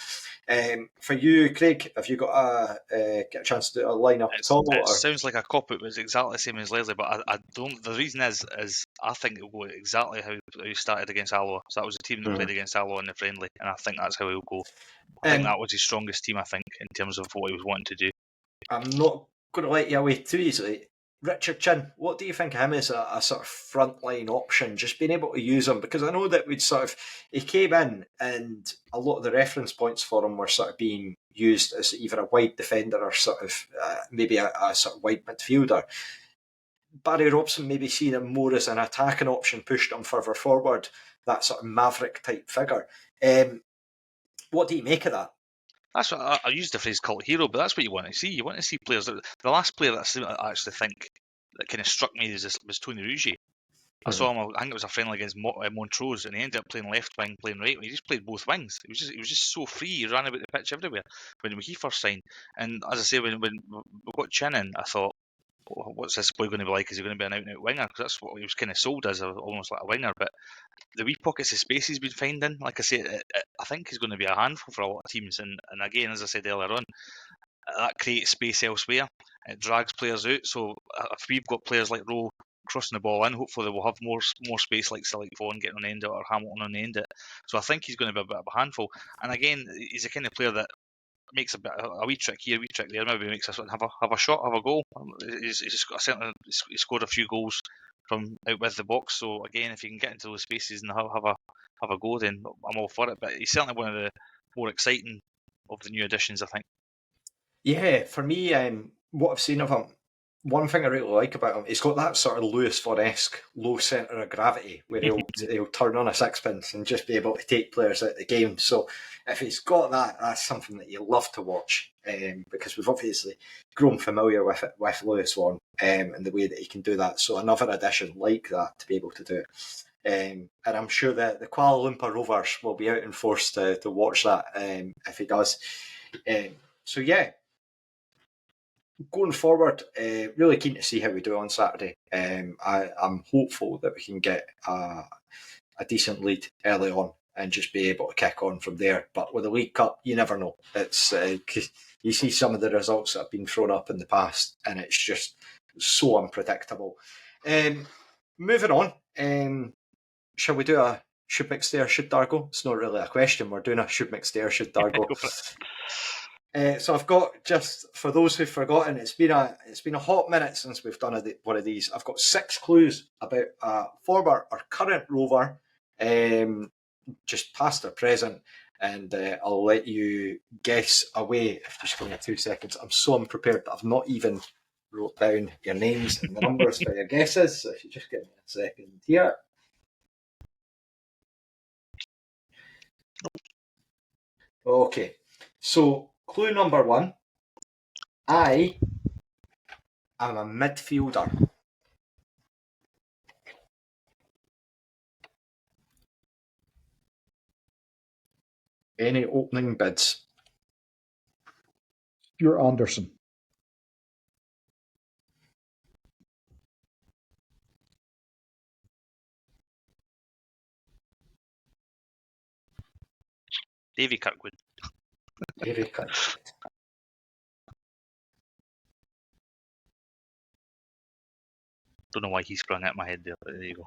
For you, Craig, have you got get a chance to do a lineup at all? It sounds like a cop-out, but it's exactly the same as Leslie. But I don't. The reason is I think it will go exactly how he started against Alloa. So that was the team that played against Alloa in the friendly, and I think that's how he'll go. I think that was his strongest team. I think in terms of what he was wanting to do. I'm not going to let you away too easily. Richard Chin, what do you think of him as a sort of frontline option? Just being able to use him, because I know that he came in and a lot of the reference points for him were sort of being used as either a wide defender or sort of maybe a sort of wide midfielder. Barry Robson maybe seeing him more as an attacking option, pushed him further forward, that sort of maverick type figure. What do you make of that? That's what I used the phrase cult hero, but that's what you want to see. You want to see players. The last player that I actually think that kind of struck me was Tony Ruggie. I saw him. I think it was a friendly against Montrose, and he ended up playing left wing, playing right wing. He just played both wings. He was just so free. He ran about the pitch everywhere when he first signed. And as I say, when we got Chin in, I thought, what's this boy going to be like? Is he going to be an out and out winger? Because that's what he was kind of sold as, almost like a winger. But the wee pockets of space he's been finding, like I say, I think he's going to be a handful for a lot of teams. And again, as I said earlier on, that creates space elsewhere. It drags players out. So if we've got players like Rowe crossing the ball in, hopefully they will have more space, like Vaughan getting on the end of it or Hamilton on the end of it. So I think he's going to be a bit of a handful. And again, he's the kind of player that makes a wee trick here, a wee trick there. Maybe makes us have a shot, have a goal. He's scored a few goals from out with the box. So again, if you can get into those spaces and have a go, then I'm all for it. But he's certainly one of the more exciting of the new additions, I think. Yeah, for me, what I've seen of him, one thing I really like about him, he's got that sort of Lewis Vaughan-esque low centre of gravity where he'll turn on a sixpence and just be able to take players out of the game. So if he's got that, that's something that you love to watch, because we've obviously grown familiar with it with Lewis Vaughan and the way that he can do that. So another addition like that to be able to do it. And I'm sure that the Kuala Lumpur Rovers will be out in force to watch that if he does. So yeah, going forward, really keen to see how we do on Saturday. I'm hopeful that we can get a decent lead early on and just be able to kick on from there. But with the League Cup, you never know. It's you see some of the results that have been thrown up in the past, and it's just so unpredictable. Moving on, shall we do a should McStay or should Dargo? It's not really a question. We're doing a should McStay or should Dargo. So I've got, just for those who've forgotten, it's been a hot minute since we've done one of these. I've got 6 clues about a former or current Rover, just past or present, and I'll let you guess away. Just give me 2 seconds. I'm so unprepared that I've not even wrote down your names and the numbers for your guesses. So if you just give me a second here. Okay. So, clue number 1. I am a midfielder. Any opening bids? Stuart Anderson. Davy Kirkwood. Very quick. Don't know why he sprung out my head there, but there you go.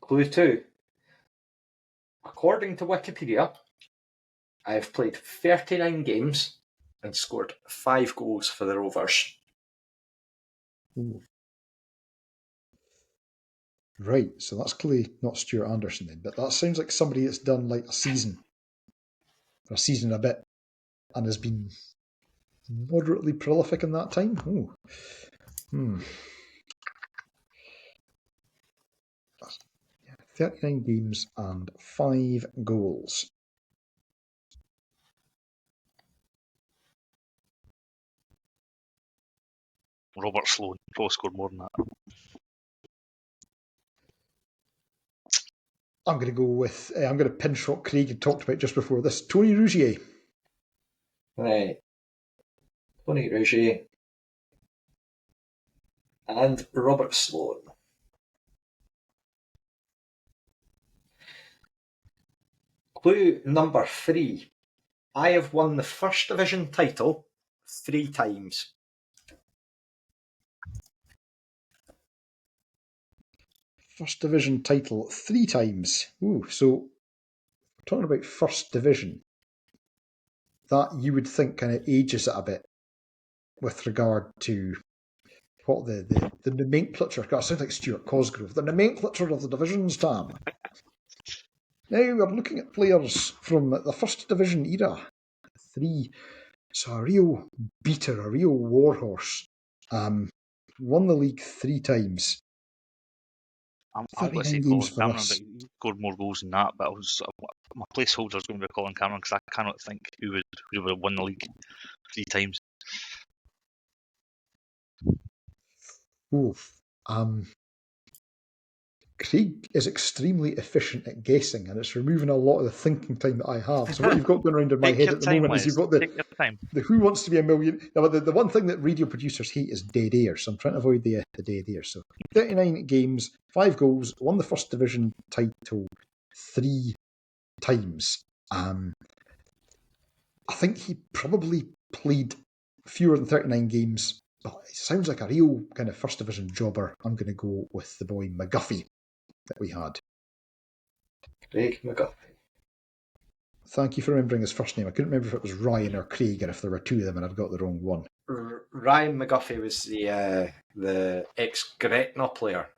Clue 2. According to Wikipedia, I have played 39 games and scored 5 goals for the Rovers. Ooh. Right, so that's clearly not Stuart Anderson then, but that sounds like somebody that's done like a season and a bit, and has been moderately prolific in that time. Oh. 39 games and 5 goals. Robert Sloan probably scored more than that. I'm going to go with, I'm going to pinch what Craig had talked about just before this. Tony Rougier. Right. Tony Rougier. And Robert Sloan. Clue number 3. I have won the First Division title 3 times. First Division title 3 times. Ooh, so talking about First Division, that you would think kind of ages it a bit with regard to what the nomenclature. God, it sounds like Stuart Cosgrove. The nomenclature of the divisions, Tam. Now we're looking at players from the First Division era. 3. So a real beater, a real warhorse. Won the league 3 times. I'm going to say 39 Colin games for Cameron, us. but he scored more goals than that. But my placeholder is going to be Colin Cameron because I cannot think who would have won the league 3 times. Oof. Craig is extremely efficient at guessing, and it's removing a lot of the thinking time that I have. So what you've got going around in my Take head your at the time, moment is Les. you've got Take your time. the Who Wants to Be a Million. Now, the one thing that radio producers hate is dead air, so I'm trying to avoid the dead air. So 39 games, 5 goals, won the First Division title 3 times. I think he probably played fewer than 39 games, but it sounds like a real kind of First Division jobber. I'm going to go with the boy McGuffey that we had. Craig McGuffey. Thank you for remembering his first name. I couldn't remember if it was Ryan or Craig, or if there were 2 of them and I'd got the wrong one. Ryan McGuffey was the ex-Gretna player.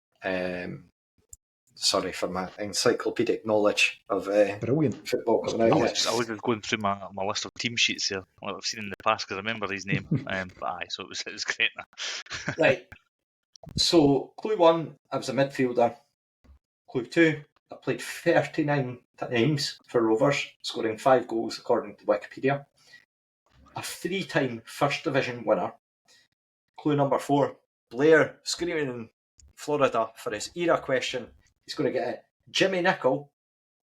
Sorry for my encyclopedic knowledge of Brilliant. football That's coming out. brilliant. I was just going through my list of team sheets here. What I've seen in the past because I remember his name. But aye, so it was great. Right. So, clue 1, I was a midfielder. Clue 2, I played 39 times for Rovers, scoring 5 goals according to Wikipedia. A 3-time First Division winner. Clue number 4, Blair screaming in Florida for his era question. He's going to get it. Jimmy Nicol,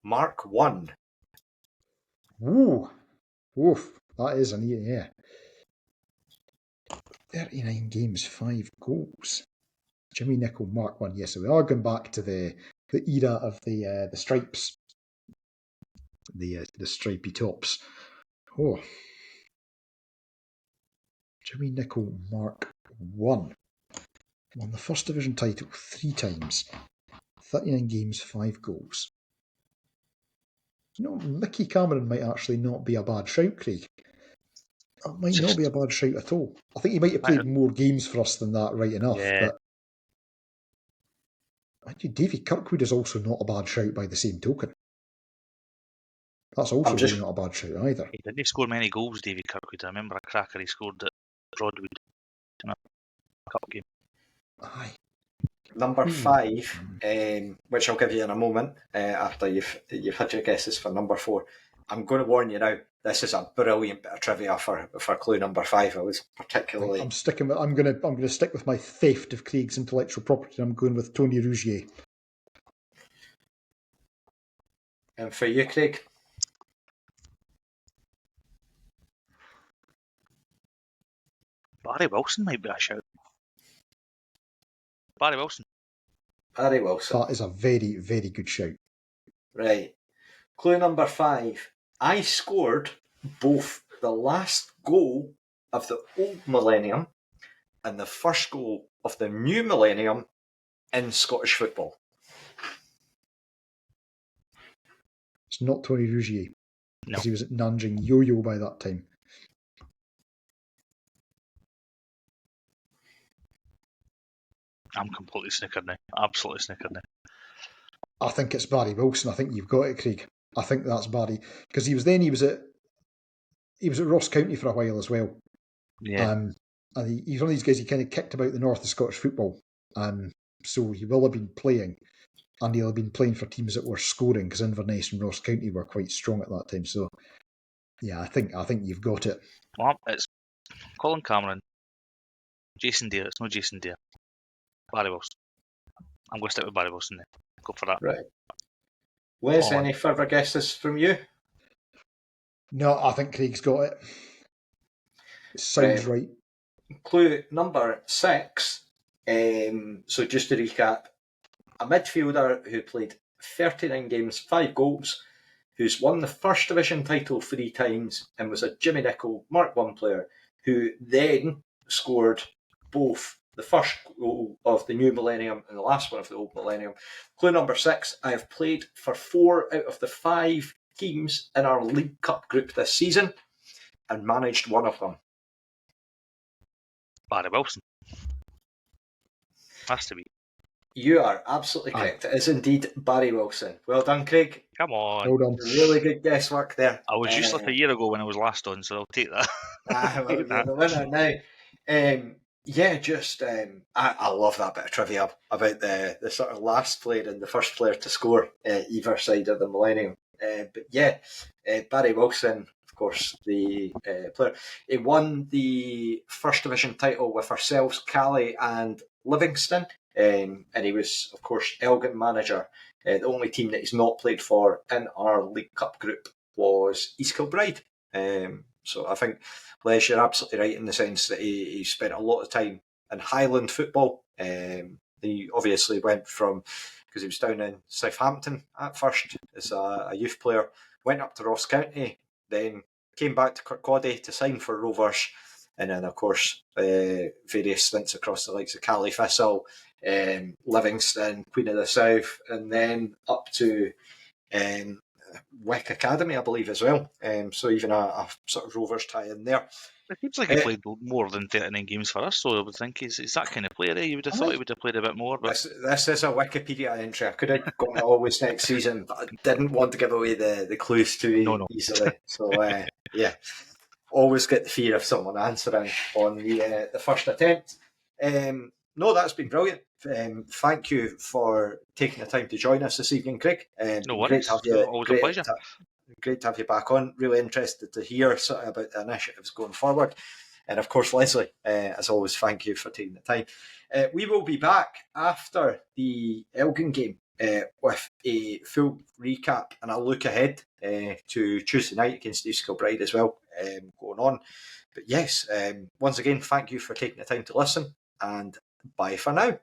Mark 1. Ooh. Oof. That is an yeah. 39 games, 5 goals. Jimmy Nicol, Mark 1. Yes, so we are going back to the era of the stripes. The stripy tops. Oh. Jimmy Nicol, Mark 1. Won the First Division title 3 times. 39 games, 5 goals. You know, Mickey Cameron might actually not be a bad shout, Craig. It might not be a bad shout at all. I think he might have played more games for us than that, right enough. Yeah. But actually, Davy Kirkwood is also not a bad shout by the same token. That's also really not a bad shout either. He didn't score many goals, Davy Kirkwood. I remember a cracker he scored at Broadwood in a cup game. Aye. Number 5, which I'll give you in a moment after you've had your guesses for number 4. I'm going to warn you now. This is a brilliant bit of trivia for clue number 5. I was particularly. I'm sticking with. I'm gonna stick with my theft of Craig's intellectual property. I'm going with Tony Rougier. And for you, Craig? Barry Wilson might be a shout. Barry Wilson. Barry Wilson. That is a very, very good shout. Right. Clue number 5. I scored both the last goal of the old millennium and the first goal of the new millennium in Scottish football. It's not Tony Rougier, No. because he was at Nanjing Yo-Yo by that time. I'm completely snickered now. Absolutely snickered now. I think it's Barry Wilson. I think you've got it, Craig. I think that's Barry, because he was at Ross County for a while as well. Yeah. And he's one of these guys. He kind of kicked about the north of Scottish football, so he will have been playing, and he'll have been playing for teams that were scoring, because Inverness and Ross County were quite strong at that time. So, yeah, I think you've got it. Well, it's Colin Cameron. Jason Deere. It's not Jason Deere. Barry Wilson. I'm going to stick with Barry Wilson then. Go for that. Right. Wes, any further guesses from you? No, I think Craig's got it. It sounds right. Clue number 6. So just to recap, a midfielder who played 39 games, 5 goals, who's won the First Division title 3 times and was a Jimmy Nicol Mark 1 player, who then scored both the first goal of the new millennium and the last one of the old millennium. Clue number 6, I have played for 4 out of the 5 teams in our League Cup group this season and managed one of them. Barry Wilson. Has to be. You are absolutely correct. It is indeed Barry Wilson. Well done, Craig. Come on. Hold on. Really good guesswork there. I was useless a year ago when I was last on, so I'll take that. Well, you're the winner now. I love that bit of trivia about the sort of last player and the first player to score either side of the millennium. Barry Wilson, of course, the player. He won the First Division title with ourselves, Cali and Livingston. And he was, of course, Elgin manager. The only team that he's not played for in our League Cup group was East Kilbride. So I think, Les, you're absolutely right in the sense that he spent a lot of time in Highland football. He obviously went from, because he was down in Southampton at first as a youth player, went up to Ross County, then came back to Kirkcaldy to sign for Rovers, and then, of course, various stints across the likes of Cali Thistle, Livingston, Queen of the South, and then up to Wick Academy, I believe, as well. So even a sort of Rovers tie in there. It seems like he played more than 39 games for us, so I would think he's that kind of player. You would have thought he would have played a bit more. But This is a Wikipedia entry. I could have gone always next season, but I didn't want to give away the clues too easily. So, always get the fear of someone answering on the first attempt. No, that's been brilliant. Thank you for taking the time to join us this evening, Craig. No worries. Always a pleasure. Great to have you back on. Really interested to hear sort of about the initiatives going forward. And of course, Leslie, as always, thank you for taking the time. We will be back after the Elgin game with a full recap and a look ahead to Tuesday night against East Kilbride as well going on. But yes, once again, thank you for taking the time to listen, and bye for now.